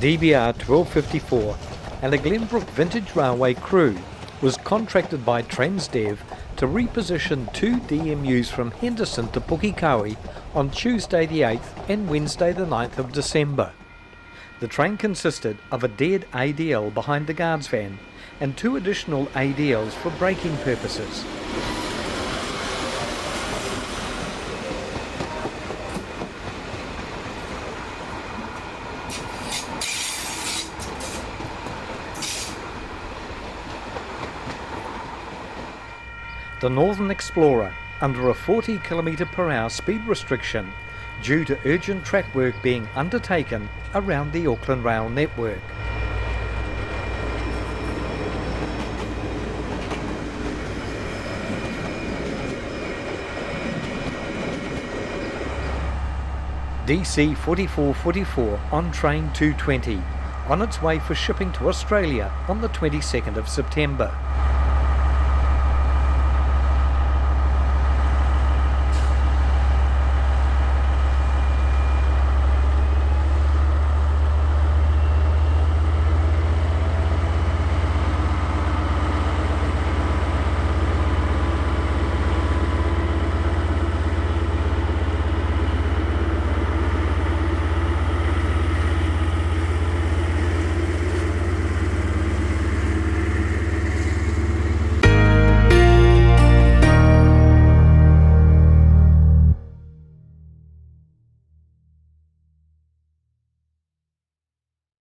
DBR 1254 and a Glenbrook Vintage Railway crew was contracted by Transdev to reposition two DMUs from Henderson to Pukekohe on Tuesday the 8th and Wednesday the 9th of December. The train consisted of a dead ADL behind the guards van and two additional ADLs for braking purposes. The Northern Explorer, under a 40 km/h speed restriction due to urgent track work being undertaken around the Auckland Rail network. DC 4444 on train 220, on its way for shipping to Australia on the 22nd of September.